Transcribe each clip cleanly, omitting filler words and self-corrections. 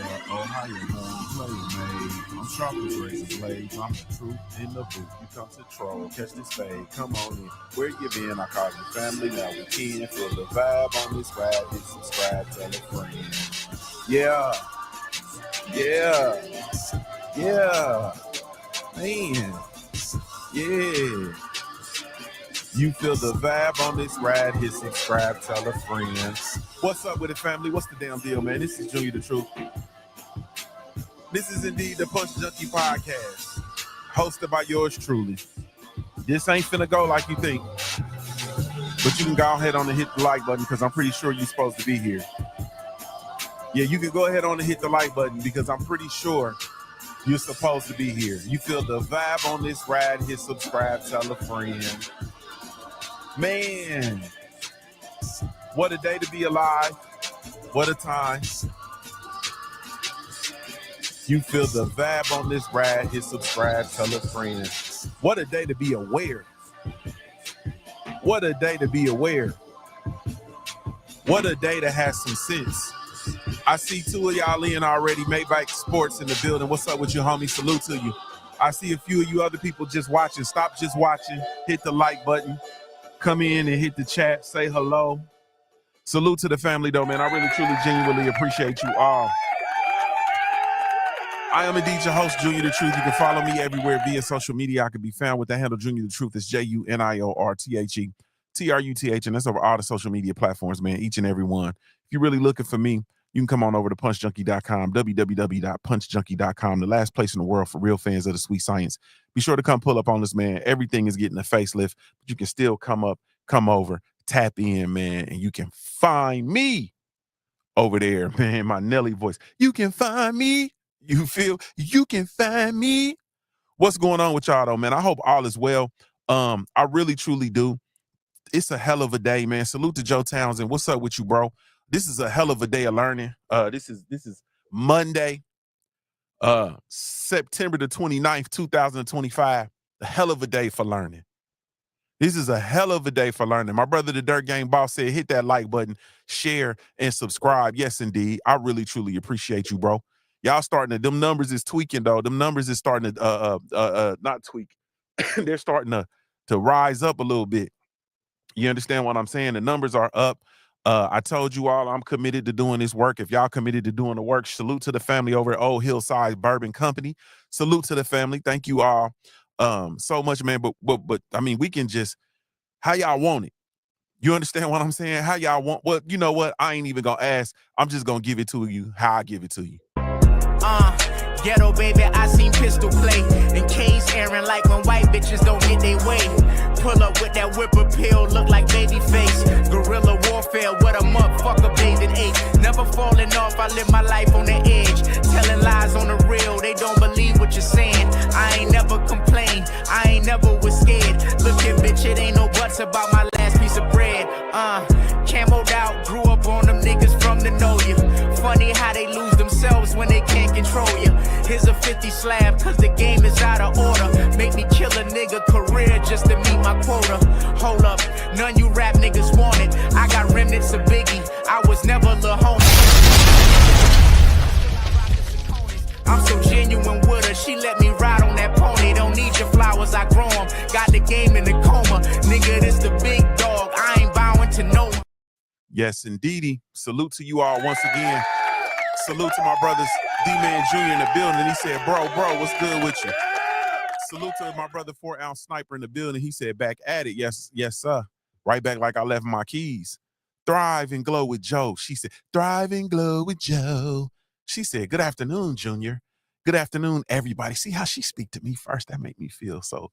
Oh, how you doing? Play made. I'm sharp as razor blades. I'm the truth in the booth. You come to troll, catch this fade. Come on in. Where you been? I call you family. Now we can feel the vibe on this ride. Hit subscribe, tell a friend. Yeah. Man. Yeah. You feel the vibe on this ride, hit subscribe, tell a friend. What's up with it, family? What's the damn deal, man? This is JuniorTheTruth. This is indeed the Punch Junkie Podcast, hosted by yours truly. This ain't finna go like you think, but you can go ahead on and hit the like button because I'm pretty sure you're supposed to be here. Yeah, you can go ahead on and hit the like button because I'm pretty sure you're supposed to be here. You feel the vibe on this ride, hit subscribe, tell a friend. Man, what a day to be alive. What a time. You feel the vibe on this ride, hit subscribe, tell a friend. What a day to be aware. What a day to be aware. What a day to have some sense. I see two of y'all in already, Maybach Sports in the building. What's up with you, homie? Salute to you. I see a few of you other people just watching. Stop just watching. Hit the like button. Come in and hit the chat. Say hello. Salute to the family, though, man. I really, truly, genuinely appreciate you all. I am indeed your host, JuniorTheTruth. You can follow me everywhere via social media. I can be found with the handle JuniorTheTruth. It's JuniorTheTruth. And that's over all the social media platforms, man, each and every one. If you're really looking for me, you can come on over to punchjunkie.com, www.punchjunkie.com, the last place in the world for real fans of the sweet science. Be sure to come pull up on this, man. Everything is getting a facelift, but you can still come over, tap in, man, and you can find me over there, man, my Nelly voice. You can find me. You feel you can find me. What's going on with y'all, though, man? I hope all is well. I really, truly do. It's a hell of a day, man. Salute to Joe Townsend. What's up with you, bro? This is a hell of a day of learning. This is Monday, September the 29th, 2025. A hell of a day for learning. This is a hell of a day for learning. My brother, the Dirt Gang Boss, said hit that like button, share, and subscribe. Yes, indeed. I really, truly appreciate you, bro. Y'all starting to, them numbers is tweaking, though. Them numbers is starting to, not tweak. They're starting to rise up a little bit. You understand what I'm saying? The numbers are up. I told you all I'm committed to doing this work. If y'all committed to doing the work, salute to the family over at Old Hillside Bourbon Company. Salute to the family. Thank you all so much, man. But I mean, we can just, how y'all want it? You understand what I'm saying? How y'all want, well, you know what? I ain't even gonna ask. I'm just gonna give it to you how I give it to you. Ghetto baby, I seen pistol play. And K's airing like when white bitches don't get their way. Pull up with that whip appeal, look like baby face. Guerrilla warfare, what a motherfucker bathed in age. Never falling off, I live my life on the edge. Telling lies on the real, they don't believe what you're saying. I ain't never complained, I ain't never was scared. Look here, bitch, it ain't no buts about my last piece of bread. Camoed out, grew up on them niggas from the know you. Funny how they lose themselves when they can't control you. Here's a 50 slab, cause the game is out of order. Make me kill a nigga career just to meet my quota. Hold up, none you rap niggas want it. I got remnants of Biggie, I was never Lil Homie. I'm so genuine with her, she let me ride on that pony. Don't need your flowers, I grow them. Got the game in the coma. Nigga, this the big dog, I ain't bowing to no one. Yes, indeedy. Salute to you all once again. Salute to my brothers, D-Man Jr. in the building. He said, bro, what's good with you? Salute to my brother, 4-ounce sniper in the building. He said, back at it. Yes, sir. Right back like I left my keys. Thrive and glow with Joe. She said, thrive and glow with Joe. She said, good afternoon, Junior. Good afternoon, everybody. See how she speak to me first? That made me feel so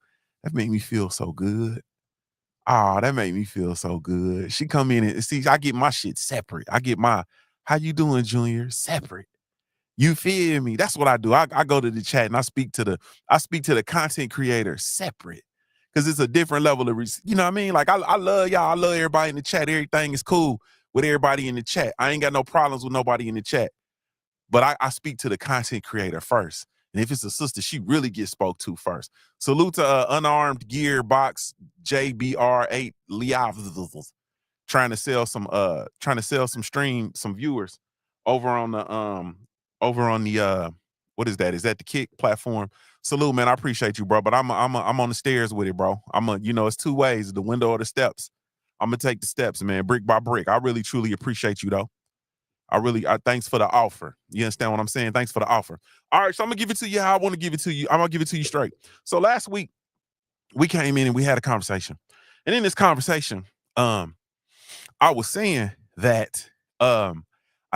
good. Oh, that made me feel so good. She come in and see, I get my shit separate. I get my, how you doing, Junior? Separate. You feel me? That's what I do. I go to the chat and I speak to the content creator separate. Because it's a different level of, you know what I mean? Like, I love y'all. I love everybody in the chat. Everything is cool with everybody in the chat. I ain't got no problems with nobody in the chat. But I speak to the content creator first. And if it's a sister, she really gets spoke to first. Salute to Unarmed Gear Box JBR8 Liav, trying to sell some viewers over on the over on the what is that? Is that the Kick platform? Salute, man. I appreciate you, bro. But I'm on the stairs with it, bro. It's two ways, the window or the steps. I'm gonna take the steps, man, brick by brick. I really truly appreciate you though. I thanks for the offer. You understand what I'm saying? Thanks for the offer. All right, so I'm gonna give it to you how I want to give it to you. I'm gonna give it to you straight. So last week we came in and we had a conversation. And in this conversation, I was saying that I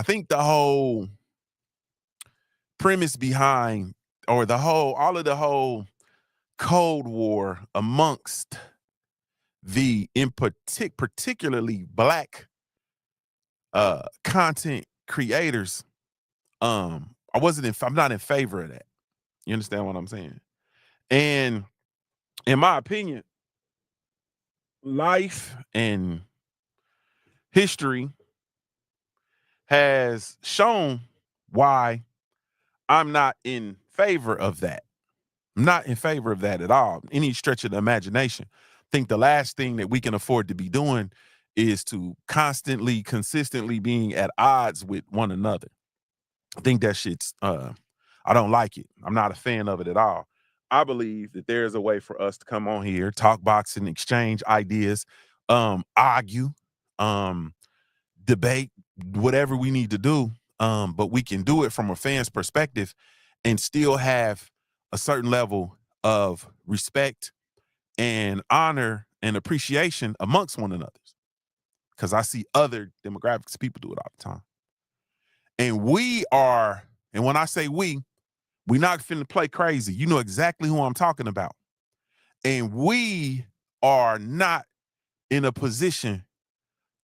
think the whole premise behind or all of the whole Cold War amongst the particularly black content creators, I'm not in favor of that. You understand what I'm saying? And in my opinion, life and history has shown why I'm not in favor of that. I'm not in favor of that at all. Any stretch of the imagination. I think the last thing that we can afford to be doing is to consistently being at odds with one another. I think that shit's, I don't like it. I'm not a fan of it at all. I believe that there's a way for us to come on here, talk boxing, exchange ideas, argue, debate, whatever we need to do. But we can do it from a fan's perspective and still have a certain level of respect and honor and appreciation amongst one another. Because I see other demographics, people do it all the time. And when I say we're not finna play crazy. You know exactly who I'm talking about. And we are not in a position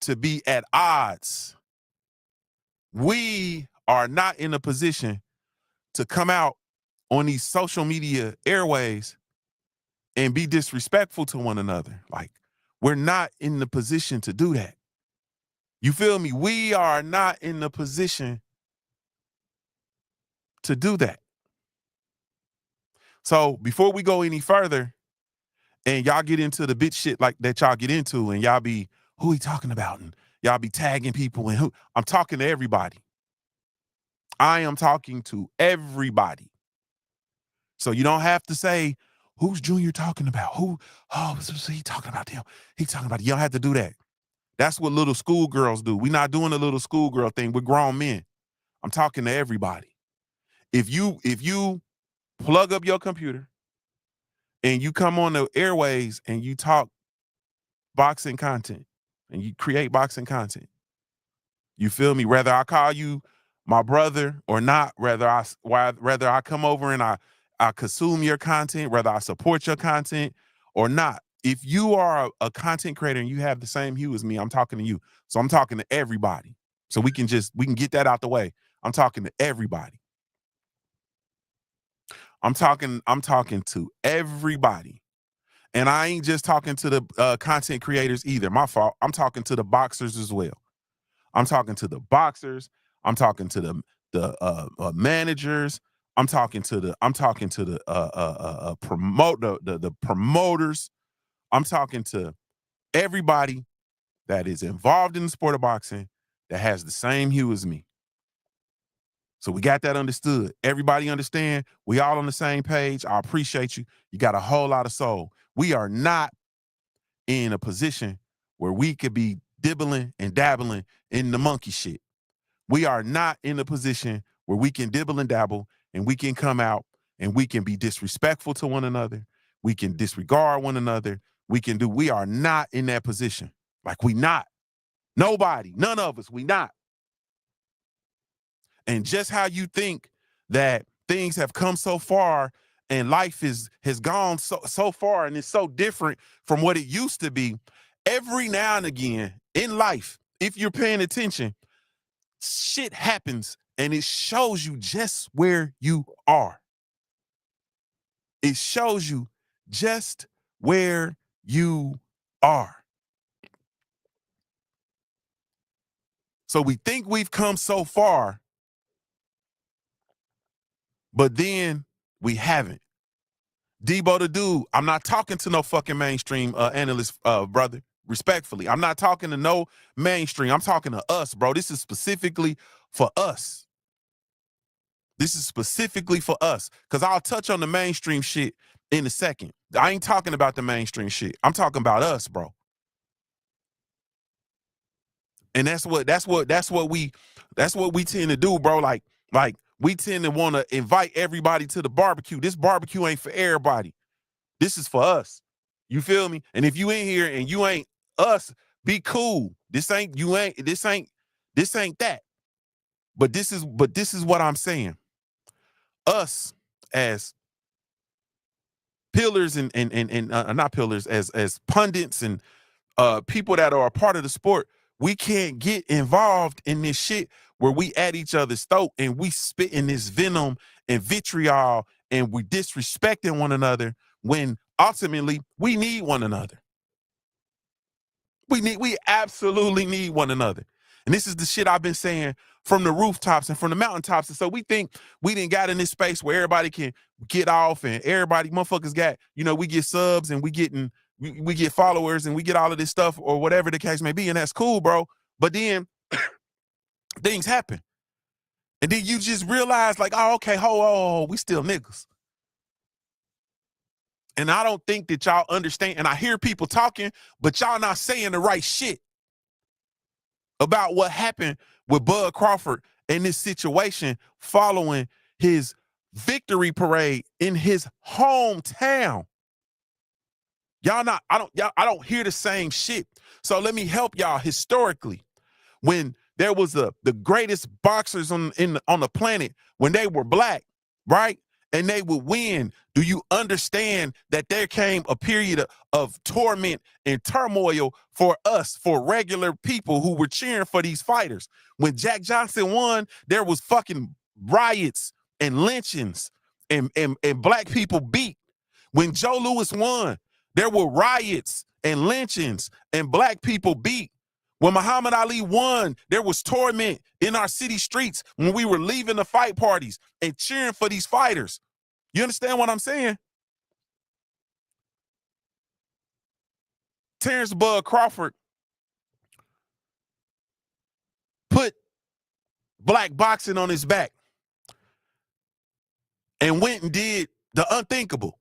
to be at odds. We are not in a position to come out on these social media airways and be disrespectful to one another. Like, we're not in the position to do that. You feel me? We are not in the position to do that. So before we go any further and y'all get into the bitch shit like that y'all get into and y'all be, who he talking about? And y'all be tagging people and I'm talking to everybody. I am talking to everybody. So you don't have to say, who's Junior talking about? He talking about them. He talking about, you don't have to do that. That's what little schoolgirls do. We're not doing the little schoolgirl thing. We're grown men. I'm talking to everybody. If you plug up your computer and you come on the airways and you talk boxing content and you create boxing content, you feel me? Whether I call you my brother or not, whether I come over and I consume your content, whether I support your content or not. If you are a content creator and you have the same hue as me, I'm talking to you. So I'm talking to everybody. So we can get that out the way. I'm talking to everybody. I'm talking to everybody. And I ain't just talking to the content creators either. My fault. I'm talking to the boxers as well. I'm talking to the boxers. I'm talking to the managers. I'm talking to the promoters. I'm talking to everybody that is involved in the sport of boxing that has the same hue as me. So we got that understood. Everybody understand? We all on the same page. I appreciate you. You got a whole lot of soul. We are not in a position where we could be dibbling and dabbling in the monkey shit. We are not in a position where we can dibble and dabble and we can come out and we can be disrespectful to one another. We can disregard one another. We are not in that position. Like, we not. Nobody, none of us, we not. And just how you think that things have come so far and life has gone so far and it's so different from what it used to be, every now and again in life, if you're paying attention, shit happens and it shows you just where you are. It shows you just where you are. So we think we've come so far, but then we haven't. Debo the dude, I'm not talking to no fucking mainstream analyst, brother. Respectfully, I'm not talking to no mainstream. I'm talking to us, bro. This is specifically for us. This is specifically for us, because I'll touch on the mainstream shit in a second. I ain't talking about the mainstream shit. I'm talking about us, bro. And that's what we tend to do, bro. Like we tend to want to invite everybody to the barbecue. This barbecue ain't for everybody. This is for us. You feel me? And if you in here and you ain't us, be cool. This ain't that. But this is what I'm saying. Us as pillars and not pillars, as pundits and people that are a part of the sport, we can't get involved in this shit where we at each other's throat and we spit in this venom and vitriol and we disrespecting one another when ultimately we need one another. We absolutely need one another. And this is the shit I've been saying from the rooftops and from the mountaintops. And so we think we didn't got in this space where everybody can get off and everybody motherfuckers got, we get subs and we get followers and we get all of this stuff or whatever the case may be. And that's cool, bro. But then things happen. And then you just realize like, oh, okay, we still niggas. And I don't think that y'all understand. And I hear people talking, but y'all not saying the right shit about what happened with BudCrawford in this situation following his victory parade in his hometown. I don't hear the same shit. So let me help y'all historically. When there was the greatest boxers on the planet, when they were black, right? And they would win. Do you understand that there came a period of torment and turmoil for us, for regular people who were cheering for these fighters? When Jack Johnson won, there was fucking riots and lynchings and black people beat. When Joe Louis won, there were riots and lynchings and black people beat. When Muhammad Ali won, there was torment in our city streets when we were leaving the fight parties and cheering for these fighters. You understand what I'm saying? Terence Bud Crawford put black boxing on his back and went and did the unthinkable.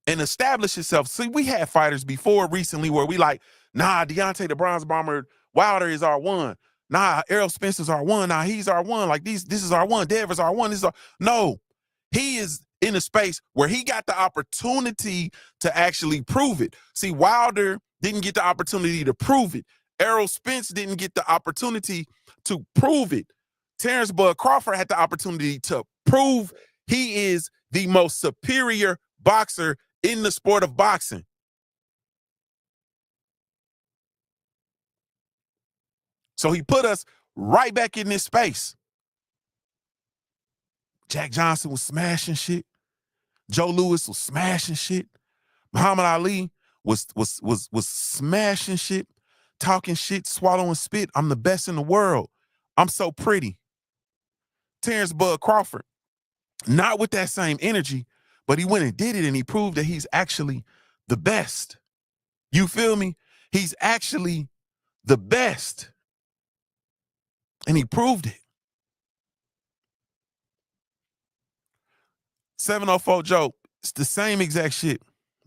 And established himself. See, we had fighters before recently where we like, nah, Deontay the Bronze Bomber Wilder is our one. Nah, Errol Spencer's our one. Nah, he's our one. Like this is our one. Dev is our one. No, he is in a space where he got the opportunity to actually prove it. See, Wilder didn't get the opportunity to prove it. Errol Spence didn't get the opportunity to prove it. Terence Bud Crawford had the opportunity to prove he is the most superior boxer in the sport of boxing. So he put us right back in this space. Jack Johnson was smashing shit. Joe Louis was smashing shit. Muhammad Ali was smashing shit, talking shit, swallowing spit. I'm the best in the world. I'm so pretty. Terence Bud Crawford, not with that same energy, but he went and did it and he proved that he's actually the best. You feel me? He's actually the best. And he proved it. 704 Joe, it's the same exact shit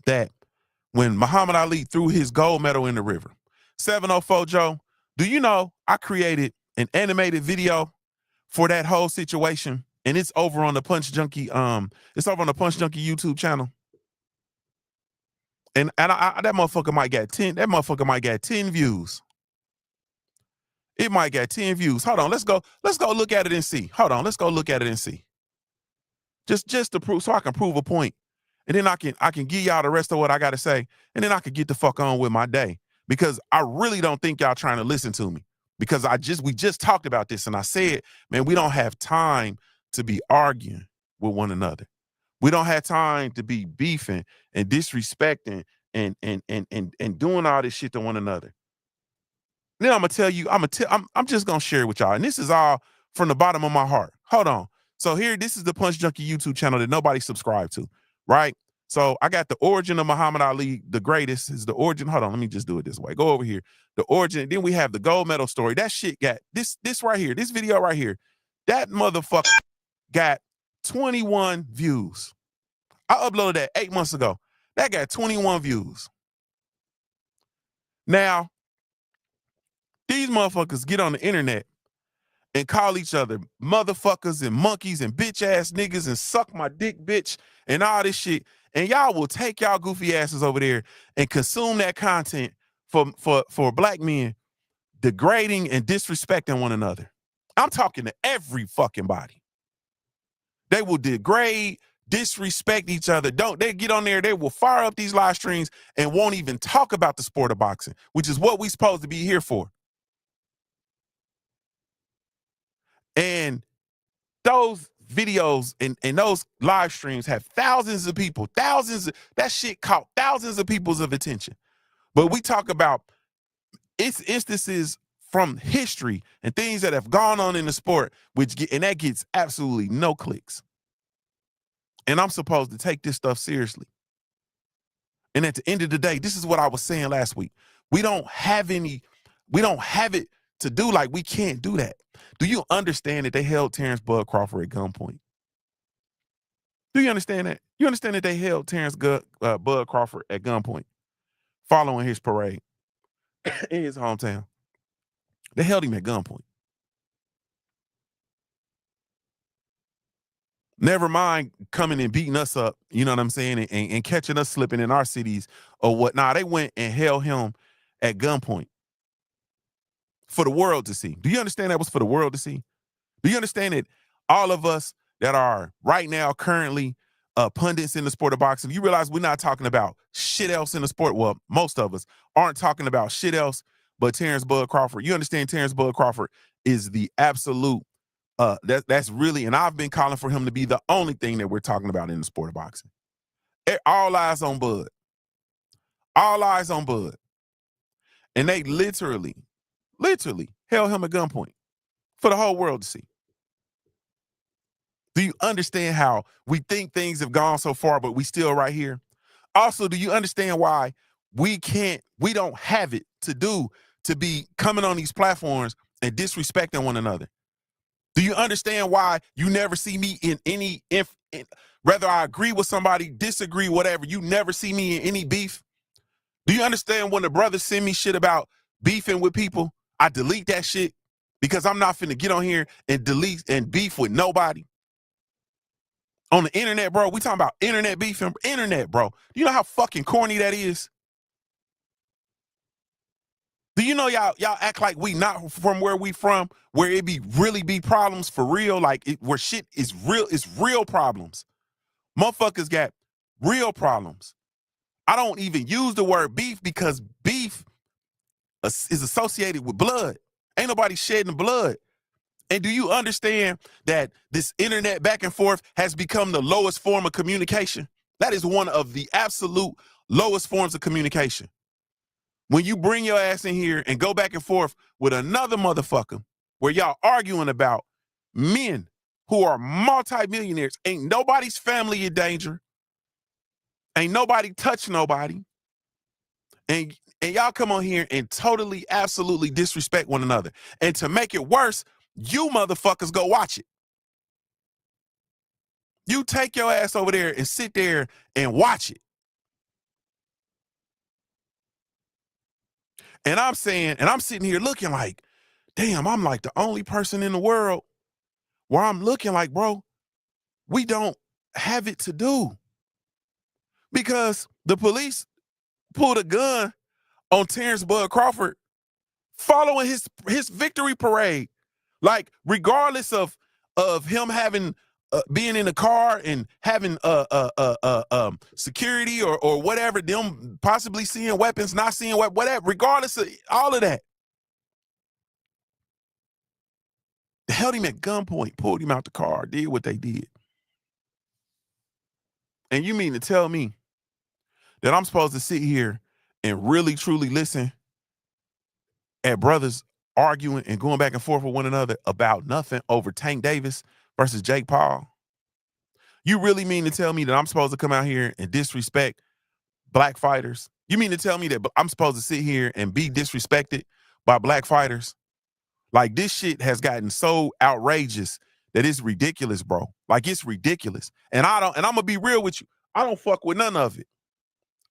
that when Muhammad Ali threw his gold medal in the river. 704 Joe, do you know I created an animated video for that whole situation? And it's over on the Punch Junkie, YouTube channel. And that motherfucker might get 10 views. It might get 10 views. Hold on, let's go look at it and see. Let's go look at it and see. Just to prove, so I can prove a point. And then I can give y'all the rest of what I gotta say. And then I can get the fuck on with my day. Because I really don't think y'all trying to listen to me. Because we just talked about this and I said, man, we don't have time to be arguing with one another. We don't have time to be beefing and disrespecting and doing all this shit to one another. Then I'm gonna tell you, I'm just gonna share it with y'all. And this is all from the bottom of my heart. Hold on. So here, this is the Punch Junkie YouTube channel that nobody subscribed to, right? So I got the origin of Muhammad Ali, the greatest is the origin. Hold on, let me just do it this way. Go over here. The origin. Then we have the gold medal story. That shit got this right here, this video right here. That motherfucker got 21 views. I uploaded that 8 months ago. That got 21 views. Now, these motherfuckers get on the internet and call each other motherfuckers and monkeys and bitch ass niggas and suck my dick bitch and all this shit. And y'all will take y'all goofy asses over there and consume that content for black men degrading and disrespecting one another. I'm talking to every fucking body. They will degrade, disrespect each other. They get on there, they will fire up these live streams and won't even talk about the sport of boxing, which is what we supposed to be here for. And those videos and those live streams have thousands of people, that shit caught thousands of people's attention. But we talk about instances from history and things that have gone on in the sport, and that gets absolutely no clicks. And I'm supposed to take this stuff seriously. And at the end of the day, this is what I was saying last week. We don't have it to do, like we can't do that. Do you understand that they held Terence Crawford at gunpoint? Do you understand that? You understand that they held Terence Crawford at gunpoint following his parade in his hometown? They held him at gunpoint. Never mind coming and beating us up, you know what I'm saying, and catching us slipping in our cities or whatnot. They went and held him at gunpoint for the world to see. Do you understand that was for the world to see? Do you understand that all of us that are right now currently pundits in the sport of boxing, you realize we're not talking about shit else in the sport? Well, most of us aren't talking about shit else but Terence Crawford. You understand Terence Crawford is the absolute, that's really, and I've been calling for him to be the only thing that we're talking about in the sport of boxing. All eyes on Bud. All eyes on Bud. And they literally held him at gunpoint for the whole world to see. Do you understand how we think things have gone so far, but we still right here? Also, do you understand why we don't have it to do to be coming on these platforms and disrespecting one another? Do you understand why you never see me in any, whether I agree with somebody, disagree, whatever, you never see me in any beef? Do you understand when the brothers send me shit about beefing with people, I delete that shit because I'm not finna get on here and delete and beef with nobody? On the internet, bro, we talking about internet beefing. Internet, bro. Do you know how fucking corny that is? Do you know y'all act like we not from where we from, where it really be problems for real, where shit is real, it's real problems. Motherfuckers got real problems. I don't even use the word beef because beef is associated with blood. Ain't nobody shedding blood. And do you understand that this internet back and forth has become the lowest form of communication? That is one of the absolute lowest forms of communication. When you bring your ass in here and go back and forth with another motherfucker where y'all arguing about men who are multimillionaires, ain't nobody's family in danger. Ain't nobody touch nobody. And y'all come on here and totally, absolutely disrespect one another. And to make it worse, you motherfuckers go watch it. You take your ass over there and sit there and watch it. And I'm saying, and I'm sitting here looking like, damn, I'm like the only person in the world where I'm looking like, bro, we don't have it to do. Because the police pulled a gun on Terence Crawford following his victory parade. Like, regardless of him having being in the car and having security or whatever, them possibly seeing weapons, not seeing whatever, regardless of all of that, they held him at gunpoint, pulled him out the car, did what they did. And you mean to tell me that I'm supposed to sit here and really truly listen at brothers arguing and going back and forth with one another about nothing over Tank Davis versus Jake Paul? You really mean to tell me that I'm supposed to come out here and disrespect black fighters? You mean to tell me that I'm supposed to sit here and be disrespected by black fighters? Like, this shit has gotten so outrageous that it's ridiculous, bro. Like, it's ridiculous. And I'm gonna be real with you. I don't fuck with none of it.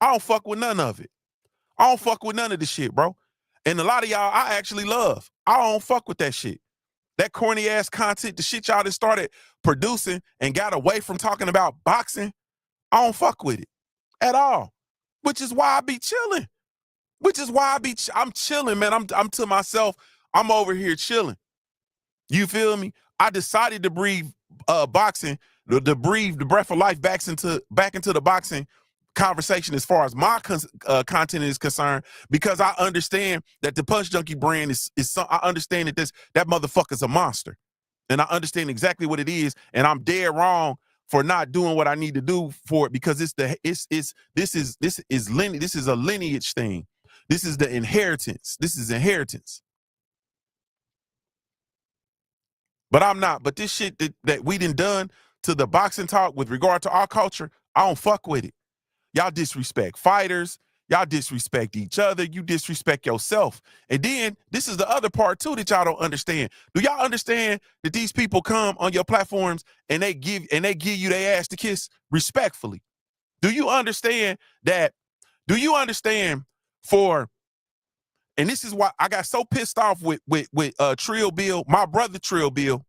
I don't fuck with none of it. I don't fuck with none of this shit, bro. And a lot of y'all I actually love. I don't fuck with that shit. That corny ass content, the shit y'all that started producing and got away from talking about boxing, I don't fuck with it at all. Which is why I be chilling. I'm chilling, man. I'm to myself. I'm over here chilling. You feel me? I decided to breathe boxing, to breathe the breath of life back into the boxing conversation as far as my content is concerned, because I understand that the Punch Junkie brand is I understand that that motherfucker's a monster, and I understand exactly what it is, and I'm dead wrong for not doing what I need to do for it, because this is a lineage thing. This is the inheritance. This is inheritance. But I'm not. But this shit that we done to the boxing talk with regard to our culture, I don't fuck with it. Y'all disrespect fighters. Y'all disrespect each other. You disrespect yourself. And then this is the other part too that y'all don't understand. Do y'all understand that these people come on your platforms and they give you their ass to kiss respectfully? Do you understand that? Do you understand and this is why I got so pissed off with Trill Bill, my brother Trill Bill,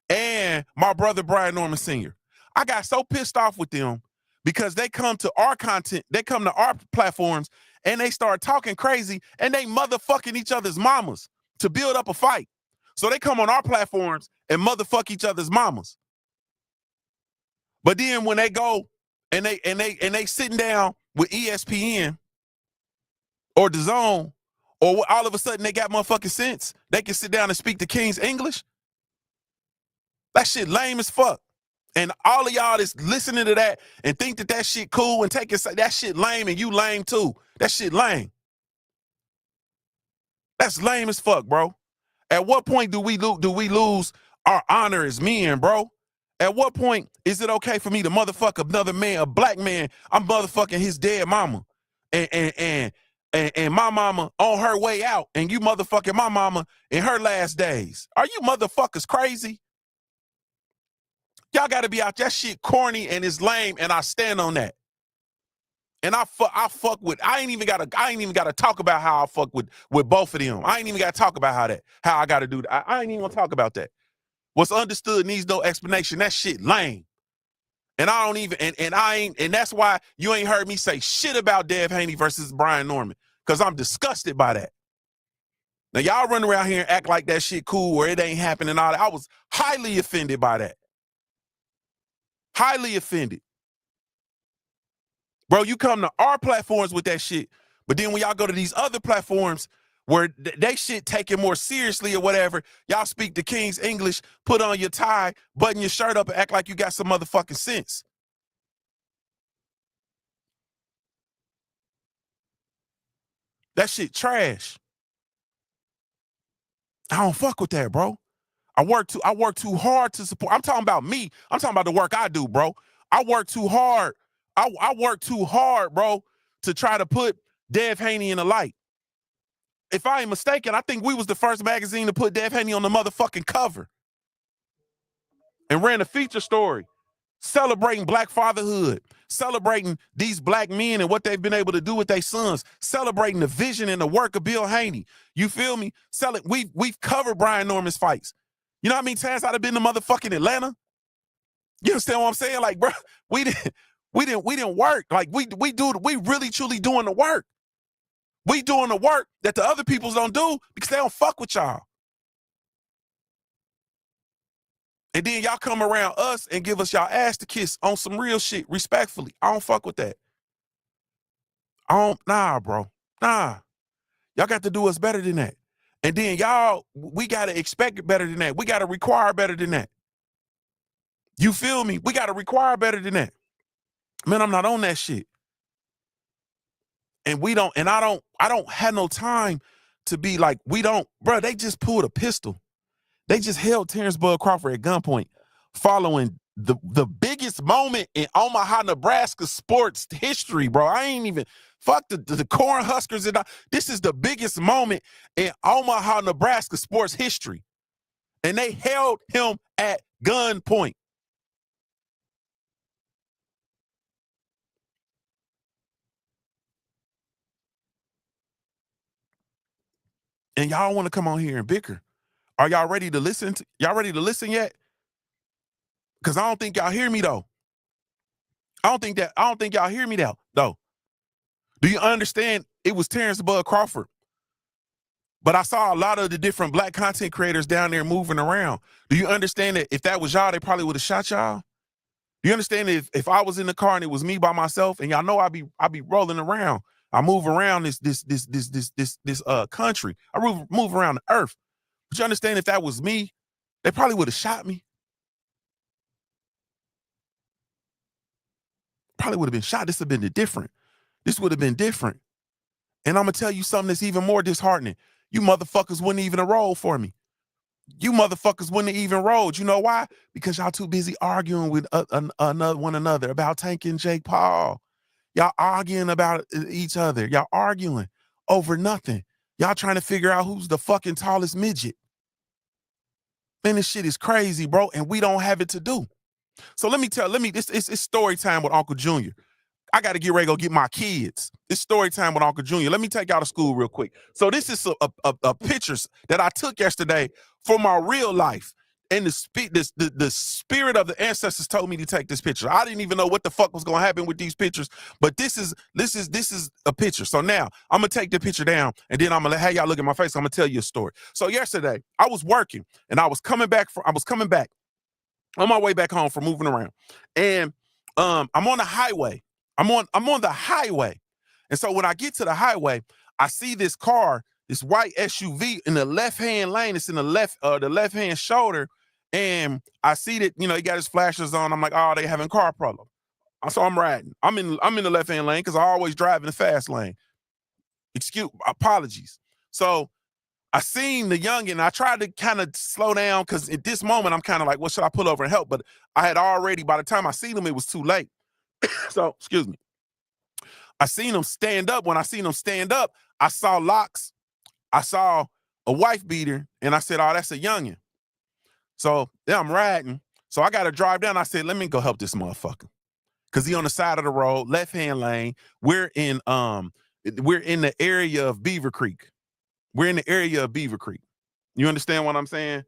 and my brother Brian Norman Sr. I got so pissed off with them because they come to our content, they come to our platforms, and they start talking crazy, and they motherfucking each other's mamas to build up a fight. So they come on our platforms and motherfuck each other's mamas. But then when they go and they sitting down with ESPN or DAZN, or all of a sudden they got motherfucking sense, they can sit down and speak the King's English. That shit lame as fuck. And all of y'all that's listening to that and think that shit cool and take it, that shit lame, and you lame too. That shit lame. That's lame as fuck, bro. At what point do we lose our honor as men, bro? At what point is it okay for me to motherfuck another man, a black man? I'm motherfucking his dead mama. And my mama on her way out, and you motherfucking my mama in her last days. Are you motherfuckers crazy? Y'all got to be out. That shit corny and it's lame, and I stand on that. And I ain't even gotta talk about how I fuck with both of them. I ain't even gotta talk about how I gotta do that. I ain't even gonna talk about that. What's understood needs no explanation. That shit lame. And I don't even, and that's why you ain't heard me say shit about Dev Haney versus Brian Norman, because I'm disgusted by that. Now, y'all run around here and act like that shit cool or it ain't happening and all that. I was highly offended by that. Highly offended. Bro, you come to our platforms with that shit, but then when y'all go to these other platforms where they shit taken more seriously or whatever, y'all speak the King's English, put on your tie, button your shirt up, and act like you got some motherfucking sense. That shit trash. I don't fuck with that, bro. I work too hard to support. I'm talking about me. I'm talking about the work I do, bro. I work too hard. I work too hard, bro, to try to put Dev Haney in the light. If I ain't mistaken, I think we was the first magazine to put Dev Haney on the motherfucking cover and ran a feature story celebrating black fatherhood, celebrating these black men and what they've been able to do with their sons, celebrating the vision and the work of Bill Haney. You feel me? We've covered Brian Norman's fights. You know how many times I'd have been to motherfucking Atlanta? You understand what I'm saying? Like, bro, we didn't work. Like, we really truly doing the work. We doing the work that the other peoples don't do because they don't fuck with y'all. And then y'all come around us and give us y'all ass to kiss on some real shit, respectfully. I don't fuck with that. Nah, bro. Nah. Y'all got to do us better than that. And then we got to expect it better than that. We got to require better than that. You feel me? We got to require better than that. Man, I'm not on that shit. And I don't have no time to be like, bro, they just pulled a pistol. They just held Terence Bud Crawford at gunpoint following the biggest moment in Omaha, Nebraska sports history, bro. I ain't even fuck the Corn Huskers and all. This is the biggest moment in Omaha, Nebraska sports history. And they held him at gunpoint. And y'all want to come on here and bicker. Are y'all ready to listen? Y'all ready to listen yet? Because I don't think y'all hear me though. I don't think y'all hear me though. Do you understand? It was Terence BudCrawford. But I saw a lot of the different black content creators down there moving around. Do you understand that if that was y'all, they probably would have shot y'all? Do you understand that if I was in the car and it was me by myself, and y'all know I be rolling around. I move around this country. I move around the earth. But you understand if that was me, they probably would have shot me. Probably would have been shot. This would have been different. This would have been different. And I'm going to tell you something that's even more disheartening. You motherfuckers wouldn't even have rolled for me. You motherfuckers wouldn't have even rolled. You know why? Because y'all too busy arguing with one another about Tank and Jake Paul. Y'all arguing about each other. Y'all arguing over nothing. Y'all trying to figure out who's the fucking tallest midget. Man, this shit is crazy, bro, and we don't have it to do. So it's story time with Uncle Junior. I got to get ready to go get my kids. It's story time with Uncle Junior. Let me take y'all to school real quick. So this is a pictures that I took yesterday for my real life. And the spirit of the ancestors told me to take this picture. I didn't even know what the fuck was going to happen with these pictures, but this is a picture. So now I'm going to take the picture down, and then I'm going to have y'all look at my face. I'm going to tell you a story. So yesterday I was working, and I was coming back on my way back home from moving around. And I'm on the highway. I'm on the highway. And so when I get to the highway, I see this car, this white SUV in the left-hand lane. It's in the left-hand shoulder. And I see that, he got his flashers on. I'm like, oh, they having car problem. So I'm riding. I'm in the left-hand lane because I always drive in the fast lane. Apologies. So I seen the youngin'. I tried to kind of slow down because at this moment, I'm kind of like, well, should I pull over and help? But I had already, by the time I seen him, it was too late. So, excuse me. I seen him stand up. When I seen him stand up, I saw locks. I saw a wife beater, and I said, oh, that's a youngin'. So then I'm riding. So I got to drive down. I said, let me go help this motherfucker. Because he on the side of the road, left-hand lane. We're in the area of Beaver Creek. We're in the area of Beaver Creek. You understand what I'm saying?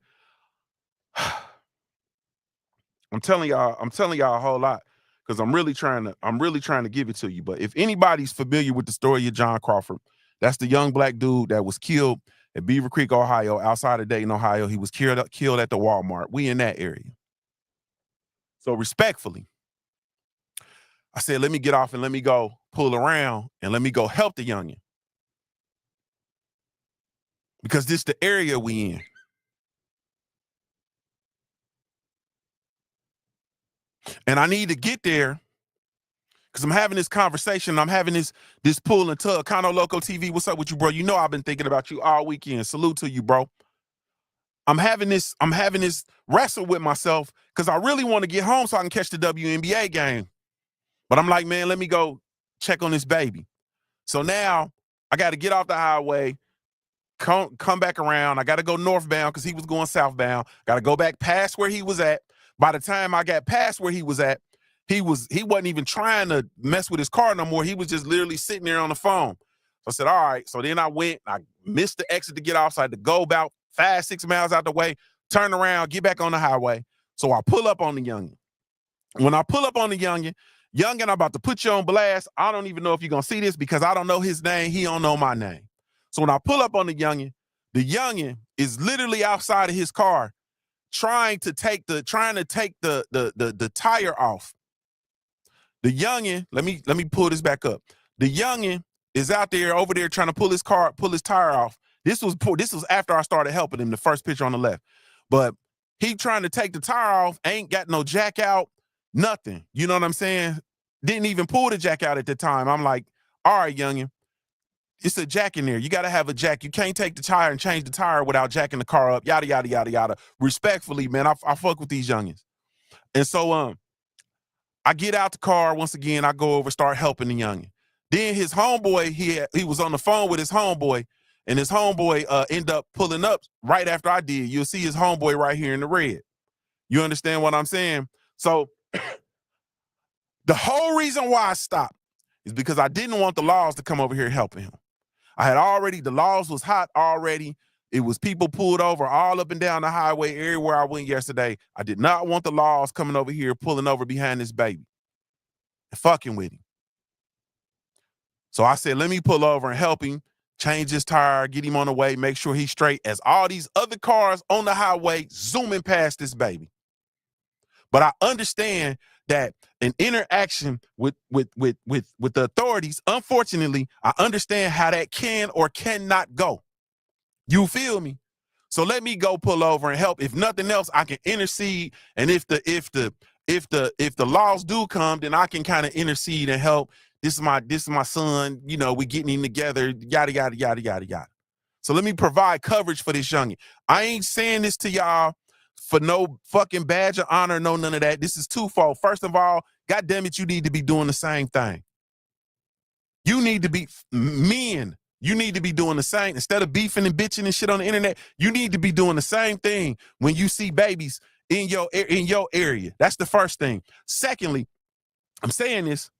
I'm telling y'all a whole lot. Because I'm really trying to give it to you. But if anybody's familiar with the story of John Crawford, that's the young black dude that was killed at Beaver Creek, Ohio, outside of Dayton, Ohio. He was killed at the Walmart. We in that area. So respectfully, I said, let me get off and let me go pull around and let me go help the youngin'. Because this the area we in. And I need to get there because I'm having this conversation. I'm having this pull and tug. Kano Loco TV, what's up with you, bro? You know I've been thinking about you all weekend. Salute to you, bro. I'm having this wrestle with myself because I really want to get home so I can catch the WNBA game. But I'm like, man, let me go check on this baby. So now I got to get off the highway, come back around. I got to go northbound because he was going southbound. Got to go back past where he was at. By the time I got past where he was at, he wasn't even trying to mess with his car no more. He was just literally sitting there on the phone. So I said, all right. So then I went, I missed the exit to get off. So I had to go about 5-6 miles out the way, turn around, get back on the highway. So I pull up on the youngin'. When I pull up on the youngin', I'm about to put you on blast. I don't even know if you're going to see this because I don't know his name. He don't know my name. So when I pull up on the youngin' is literally outside of his car trying to take the tire off. The youngin', let me pull this back up. The youngin' is over there trying to pull his tire off. This was after I started helping him, the first picture on the left. But he trying to take the tire off, ain't got no jack out, nothing. You know what I'm saying? Didn't even pull the jack out at the time. I'm like, all right, youngin', it's a jack in there. You got to have a jack. You can't take the tire and change the tire without jacking the car up, yada, yada, yada, yada. Respectfully, man, I fuck with these youngins. And so I get out the car once again. I go over, start helping the youngin. Then his homeboy, he was on the phone with his homeboy, and his homeboy end up pulling up right after I did. You'll see his homeboy right here in the red. You understand what I'm saying? So the whole reason why I stopped is because I didn't want the laws to come over here helping him. The laws was hot already. It was people pulled over all up and down the highway everywhere I went yesterday. I did not want the laws coming over here, pulling over behind this baby and fucking with him. So I said, let me pull over and help him, change his tire, get him on the way, make sure he's straight as all these other cars on the highway zooming past this baby. But I understand that an interaction with the authorities, unfortunately, I understand how that can or cannot go. You feel me? So let me go pull over and help. If nothing else, I can intercede. And if the laws do come, then I can kind of intercede and help. This is my son. You know, we getting him together. Yada yada yada yada yada. So let me provide coverage for this youngin. I ain't saying this to y'all for no fucking badge of honor, no none of that. This is twofold. First of all, God damn it, you need to be doing the same thing. You need to be men. You need to be doing the same. Instead of beefing and bitching and shit on the internet, you need to be doing the same thing when you see babies in your area. That's the first thing. Secondly, I'm saying this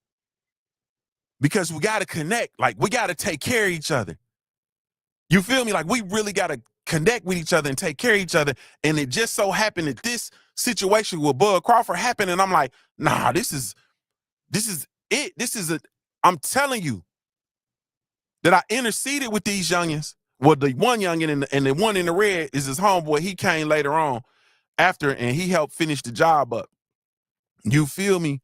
because we got to connect. Like, we got to take care of each other. You feel me? Like, we really got to connect with each other and take care of each other. And it just so happened that this situation with BudCrawford happened. And I'm like, nah, this is it. I'm telling you that I interceded with these youngins. Well, the one youngin and the one in the red is his homeboy. He came later on after, and he helped finish the job up. You feel me?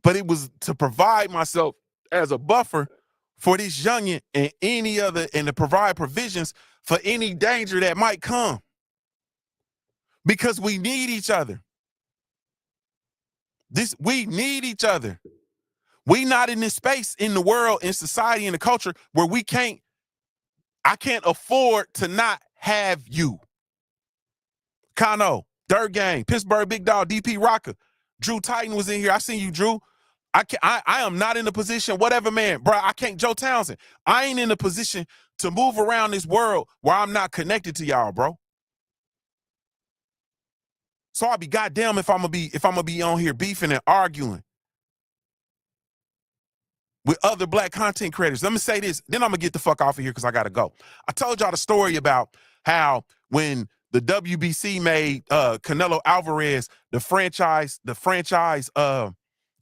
But it was to provide myself as a buffer for this youngin and any other, and to provide provisions for any danger that might come. Because we need each other. We need each other. We not in this space in the world, in society, in the culture where I can't afford to not have you. Kano, Dirt Gang, Pittsburgh Big Dog, DP Rocker, Drew Titan was in here. I seen you, Drew. I am not in a position, whatever, man, bro. I can't, Joe Townsend. I ain't in a position to move around this world where I'm not connected to y'all, bro. So I'll be goddamn if I'm gonna be on here beefing and arguing with other black content creators. Let me say this, then I'm gonna get the fuck off of here because I gotta go. I told y'all the story about how when the WBC made Canelo Alvarez the franchise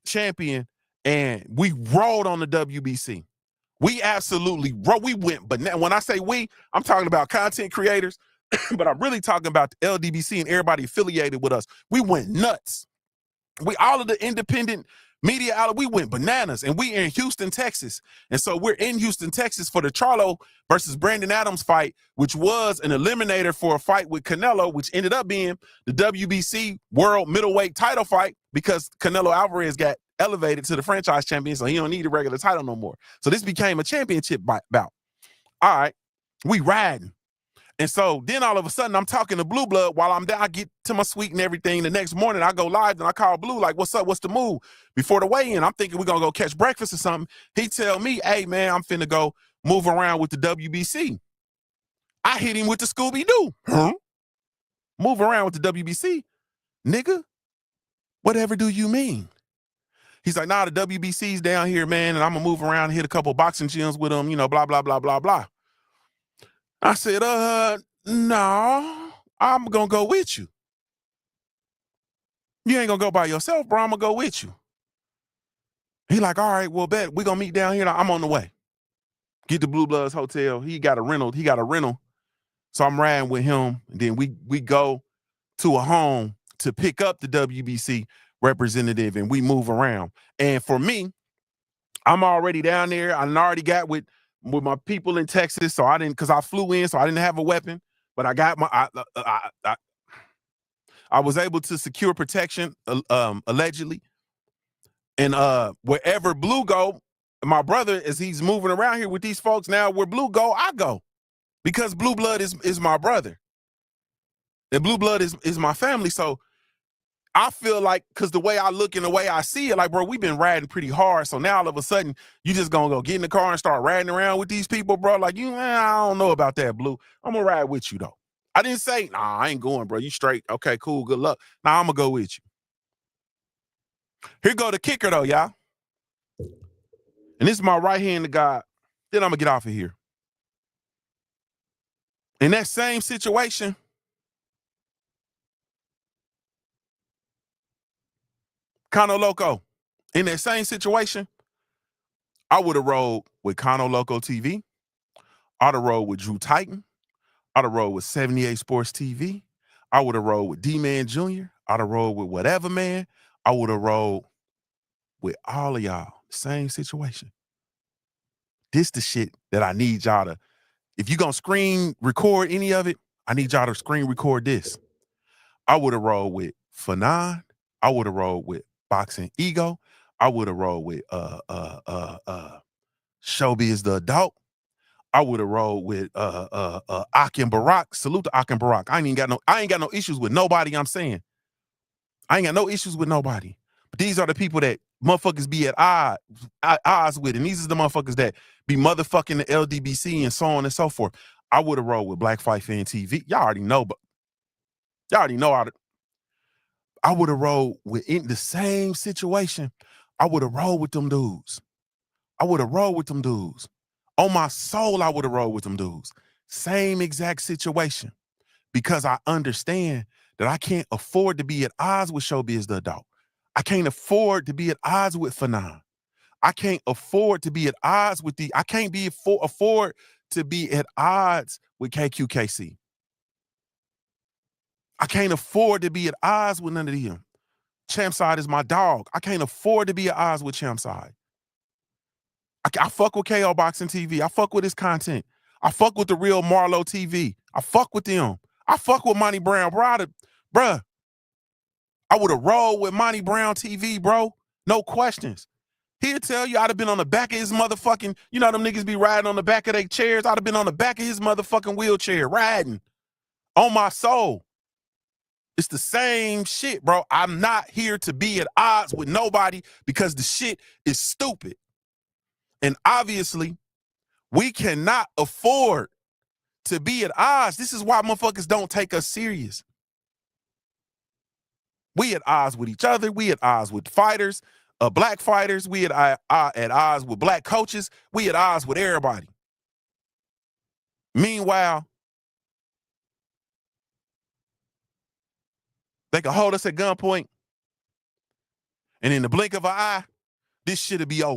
champion, and we rolled on the WBC. We absolutely rolled. We went, but now when I say we, I'm talking about content creators, but I'm really talking about the LDBC and everybody affiliated with us. We went nuts. All of the independent media outlet, we went bananas, and we in Houston, Texas. And so we're in Houston, Texas for the Charlo versus Brandon Adams fight, which was an eliminator for a fight with Canelo, which ended up being the WBC world middleweight title fight because Canelo Alvarez got elevated to the franchise champion, so he don't need a regular title no more. So this became a championship bout. All right, we riding. And so then all of a sudden I'm talking to Blue Blood while I'm there. I get to my suite and everything. The next morning I go live and I call Blue like, what's up? What's the move? Before the weigh-in, I'm thinking we're going to go catch breakfast or something. He tell me, hey, man, I'm finna go move around with the WBC. I hit him with the Scooby-Doo. Huh? Move around with the WBC? Nigga, whatever do you mean? He's like, nah, the WBC's down here, man, and I'm going to move around and hit a couple boxing gyms with them, you know, blah, blah, blah, blah, blah. I said, no, I'm going to go with you. You ain't going to go by yourself, bro. I'm going to go with you. He like, all right, well, bet. We're going to meet down here. I'm on the way. Get to Blue Bloods Hotel. He got a rental. So I'm riding with him. And then we go to a home to pick up the WBC representative, and we move around. And for me, I'm already down there. I already got with my people in Texas, so I didn't, because I flew in, so I didn't have a weapon, but I got I was able to secure protection, allegedly. And wherever Blue go, my brother, as he's moving around here with these folks now, where Blue go, I go, because Blue Blood is my brother, and Blue Blood is my family. So I feel like, because the way I look and the way I see it, like, bro, we've been riding pretty hard. So now all of a sudden, you just gonna go get in the car and start riding around with these people, bro. Like, I don't know about that, Blue. I'm gonna ride with you, though. I didn't say, nah, I ain't going, bro. You straight. Okay, cool, good luck. Nah, I'm gonna go with you. Here go the kicker, though, y'all. And this is my right hand to God. Then I'm gonna get off of here. In that same situation, Kano Loco, in that same situation, I would have rolled with Kano Loco TV. I'd have rolled with Drew Titan. I'd have rolled with 78 Sports TV. I would have rolled with D-Man Jr. I'd have rolled with whatever, man. I would have rolled with all of y'all. Same situation. This the shit that I need y'all to, if you gonna screen record any of it, I need y'all to screen record this. I would have rolled with Fanon. I would have rolled with Boxing Ego. I would have rolled with Showbiz the Adult. I would have rolled with Akim Barak. Salute to Akim Barak. I ain't got no issues with nobody. I'm saying I ain't got no issues with nobody. But these are the people that motherfuckers be at odds with, and these are the motherfuckers that be motherfucking the LDBC and so on and so forth. I would have rolled with Black Fight Fan TV. Y'all already know, but y'all already know I would have rolled with, in the same situation. I would have rolled with them dudes. I would have rolled with them dudes. On my soul, I would have rolled with them dudes. Same exact situation. Because I understand that I can't afford to be at odds with Showbiz the Adult. I can't afford to be at odds with Fanon. I can't afford to be at odds with I can't afford to be at odds with KQKC. I can't afford to be at odds with none of them. Champside is my dog. I can't afford to be at odds with Champside. I fuck with KO Boxing TV. I fuck with his content. I fuck with the real Marlo TV. I fuck with them. I fuck with Monty Brown, bruh. I would have rolled with Monty Brown TV, bro. No questions. He'll tell you I'd have been on the back of his motherfucking, you know them niggas be riding on the back of their chairs. I'd have been on the back of his motherfucking wheelchair riding on my soul. It's the same shit, bro. I'm not here to be at odds with nobody because the shit is stupid. And obviously, we cannot afford to be at odds. This is why motherfuckers don't take us serious. We at odds with each other. We at odds with fighters, black fighters. We at odds with black coaches. We at odds with everybody. Meanwhile, they can hold us at gunpoint, and in the blink of an eye, this shit'll be over.